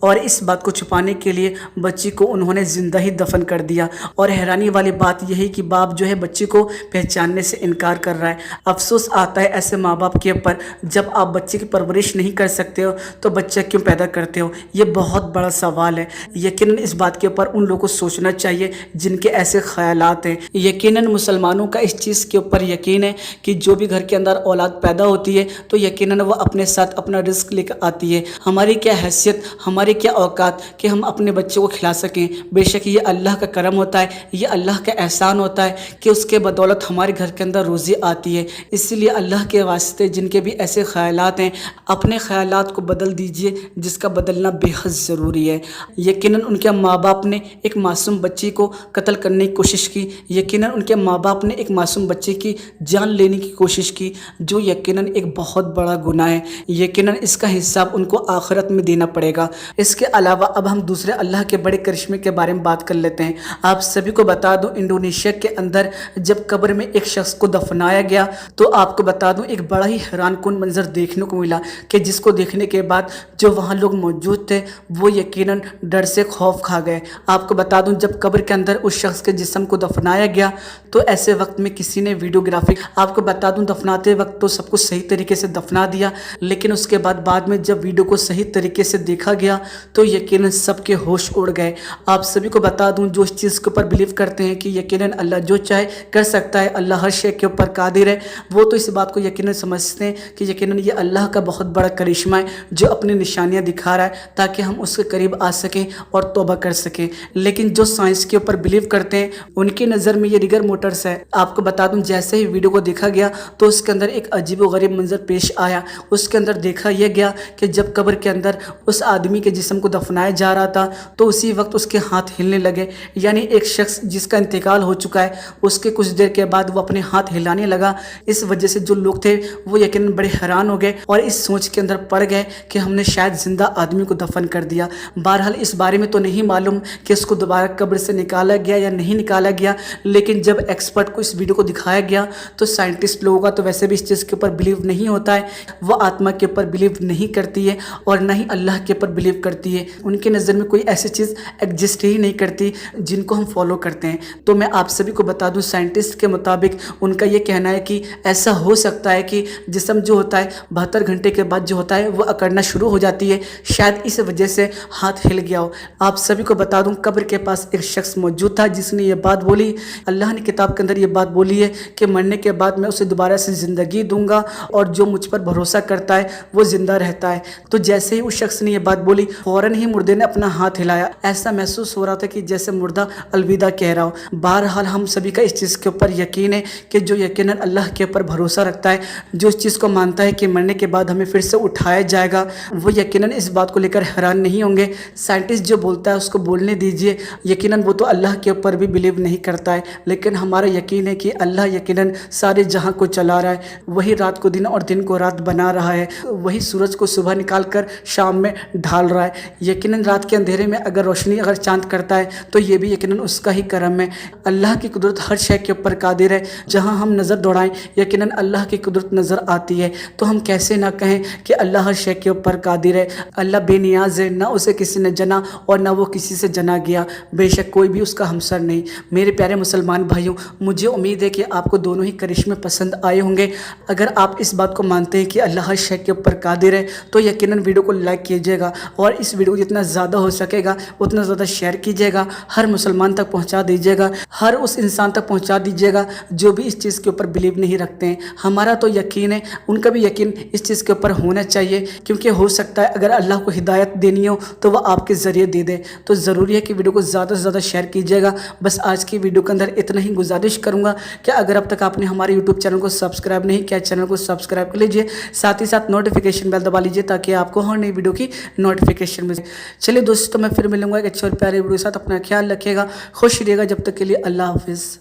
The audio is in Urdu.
اور اس بات کو چھپانے کے لیے بچی کو انہوں نے زندہ ہی دفن کر دیا۔ اور حیرانی والی بات یہ ہے کہ باپ جو ہے بچی کو پہچاننے سے انکار کر رہا ہے۔ افسوس آتا ہے ایسے ماں باپ کے اوپر، جب آپ بچے کی پرورش نہیں کر سکتے ہو تو بچہ کیوں پیدا کرتے ہو؟ یہ بہت بڑا سوال ہے۔ یقیناً اس بات کے اوپر ان لوگوں کو سوچنا چاہیے جن کے ایسے خیالات ہیں۔ یقیناً مسلمانوں کا اس چیز کے اوپر یقین ہے کہ جو بھی گھر کے اندر اولاد پیدا ہوتی ہے تو یقیناً وہ اپنے ساتھ اپنا رزق لے کر آتی ہے۔ ہماری کیا حیثیت، ہماری کیا اوقات کہ ہم اپنے بچے کو کھلا سکیں؟ بے شک یہ اللہ کا کرم ہوتا ہے، یہ اللہ کا احسان ہوتا ہے کہ اس کے بدولت ہمارے گھر کے اندر روزی آتی ہے۔ اسی لیے اللہ کے واسطے جن کے بھی ایسے خیالات ہیں، اپنے خیالات کو بدل دیجئے، جس کا بدلنا بے حد ضروری ہے۔ یقیناً ان کے ماں باپ نے ایک معصوم بچی کو قتل کرنے کی کوشش کی، یقیناً ان کے ماں باپ نے ایک معصوم بچے کی جان لینے کی کوشش کی، جو یقیناً ایک بہت بڑا گناہ ہے۔ یقیناً اس کا حساب ان کو آخرت میں دینا پڑے گا۔ اس کے علاوہ اب ہم دوسرے اللہ کے بڑے کرشمے کے بارے میں بات کر لیتے ہیں۔ آپ سبھی کو بتا دوں، انڈونیشیا کے اندر جب قبر میں ایک شخص کو دفنایا گیا تو آپ کو بتا دوں ایک بڑا ہی حیران کن منظر دیکھنے کو ملا، کہ جس کو دیکھنے کے بعد جو وہاں لوگ موجود تھے وہ یقیناً ڈر سے خوف کھا گئے۔ آپ کو بتا دوں جب قبر کے اندر اس شخص کے جسم کو دفنایا گیا تو ایسے وقت میں کسی نے ویڈیوگرافی، آپ کو بتا دوں دفناتے وقت تو سب کچھ صحیح طریقے سے دفنا دیا، لیکن اس کے بعد میں جب ویڈیو کو صحیح طریقے سے دیکھا گیا تو یقیناً سب کے ہوش اڑ گئے۔ آپ سبھی کو بتا دوں جو اس چیز کے اوپر بلیو کرتے ہیں کہ یقیناً اللہ جو چاہے کر سکتا ہے، اللہ ہر شے کے اوپر قادر ہے، وہ تو اس بات کو یقیناً سمجھتے ہیں کہ یقیناً یہ اللہ کا بہت بڑا کرشمہ ہے جو اپنی نشانیاں دکھا رہا ہے تاکہ ہم اس کے قریب آ سکیں اور توبہ کر سکیں۔ لیکن جو سائنس کے اوپر بلیو کرتے ہیں ان کی نظر میں یہ ریگر موٹرز ہے۔ آپ کو بتا دوں جیسے ہی ویڈیو کو دیکھا گیا تو اس کے اندر ایک عجیب و غریب منظر پیش آیا۔ اس کے اندر دیکھا یہ گیا کہ جب قبر کے اندر اس آدمی کے جسم کو دفنایا جا رہا تھا تو اسی وقت اس کے ہاتھ ہلنے لگے، یعنی ایک شخص جس کا انتقال ہو چکا ہے اس کے کچھ دیر کے بعد وہ اپنے ہاتھ ہلانے لگا۔ اس وجہ سے جو لوگ تھے وہ یقیناً بڑے حیران ہو گئے اور اس سوچ کے اندر پڑ گئے کہ ہم نے شاید زندہ آدمی کو دفن کر دیا۔ بہرحال اس بارے میں تو نہیں معلوم کہ اس کو دوبارہ قبر سے نکالا گیا یا نہیں نکالا گیا، لیکن جب ایکسپرٹ کو اس ویڈیو کو دکھایا گیا تو سائنٹسٹ لوگوں کا تو ویسے بھی اس چیز کے اوپر بلیو نہیں ہوتا ہے، وہ آتما کے اوپر بلیو نہیں کرتی ہے اور نہ ہی اللہ کے اوپر بلیو کرتی ہے۔ ان کے نظر میں کوئی ایسی چیز ایگزسٹ ہی نہیں کرتی جن کو ہم فالو کرتے ہیں۔ تو میں آپ سبھی کو بتا دوں سائنٹسٹ کے مطابق ان کا یہ کہنا ہے کہ ایسا ہو سکتا ہے کہ جسم جو ہوتا ہے 72 گھنٹے کے بعد جو ہوتا ہے وہ اکڑنا شروع ہو جاتی ہے، شاید اس وجہ سے ہاتھ ہل گیا ہو۔ آپ سبھی کو بتا دوں قبر کے پاس ایک شخص موجود تھا جس نے یہ بات بولی، اللہ نے کتاب کے اندر یہ بات بولی ہے کہ مرنے کے بعد میں اسے دوبارہ سے زندگی دوں گا اور جو مجھ پر بھروسہ کرتا ہے وہ زندہ رہتا ہے۔ تو جیسے ہی اس شخص نے یہ بات بولی فوراً ہی مردے نے اپنا ہاتھ ہلایا، ایسا محسوس ہو رہا تھا کہ جیسے مردہ الوداع کہہ رہا ہو۔ بہرحال ہم سبھی کا اس چیز کے اوپر یقین ہے کہ جو یقیناً اللہ کے اوپر بھروسہ رکھتا ہے، جو اس چیز کو مانتا ہے کہ مرنے کے بعد ہمیں پھر سے اٹھایا جائے گا، وہ یقیناً اس بات کو لے کر حیران نہیں ہوں گے۔ سائنٹسٹ جو بولتا ہے اس کو بولنے دیجئے، یقیناً وہ تو اللہ کے اوپر بھی بلیو نہیں کرتا ہے، لیکن ہمارا یقین ہے کہ اللہ یقیناً سارے جہاں کو چلا رہا ہے، وہی رات کو دن اور دن کو رات بنا رہا ہے، وہی سورج کو صبح نکال کر شام میں ڈھال رہا ہے۔ یقیناً رات کے اندھیرے میں اگر روشنی اگر چاند کرتا ہے تو یہ بھی یقیناً اس کا ہی کرم ہے۔ اللہ کی قدرت ہر شے کے اوپر قادر ہے، جہاں ہم نظر دوڑائیں یقیناً اللہ کی قدرت نظر آتی ہے۔ تو ہم کیسے نہ کہیں کہ اللہ ہر شے کے اوپر قادر ہے، اللہ بے نیاز ہے، نہ اسے کسی نے جنا اور نہ وہ کسی سے جنا گیا، بے شک کوئی بھی اس کا ہمسر نہیں۔ میرے پیارے مسلمان بھائیوں، مجھے امید ہے کہ آپ کو دونوں ہی کرشمے پسند آئے ہوں گے۔ اگر آپ اس بات کو مانتے ہیں کہ اللہ ہر شے کے اوپر قادر ہے تو یقیناً ویڈیو کو لائک کیجیے گا اور اس ویڈیو کو جتنا زیادہ ہو سکے گا اتنا زیادہ شیئر کیجیے گا، ہر مسلمان تک پہنچا دیجیے گا، ہر اس انسان تک پہنچا دیجیے گا جو بھی اس چیز کے اوپر بلیو نہیں رکھتے ہیں۔ ہمارا تو یقین ہے، ان کا بھی یقین اس چیز کے اوپر ہونا چاہیے، کیونکہ ہو سکتا ہے اگر اللہ کو ہدایت دینی ہو تو وہ آپ کے ذریعے دے دے۔ تو ضروری ہے کہ ویڈیو کو زیادہ سے زیادہ شیئر کیجیے گا۔ بس آج کی ویڈیو کے اندر اتنا ہی گزارش کروں گا کہ اگر اب تک آپ نے ہمارے یوٹیوب چینل کو سبسکرائب نہیں کیا، چینل کو سبسکرائب کر لیجیے، ساتھ ہی ساتھ نوٹیفیکیشن بیل دبا لیجیے تاکہ آپ کو ہر نئی ویڈیو کی نوٹیفیکیشن ملے۔ چلیے دوستو، میں پھر ملوں گا ایک اچھے اور پیارے ویڈیو کے ساتھ۔ اپنا خیال رکھیے گا، خوش رہیے گا، جب تک کے لیے اللہ حافظ۔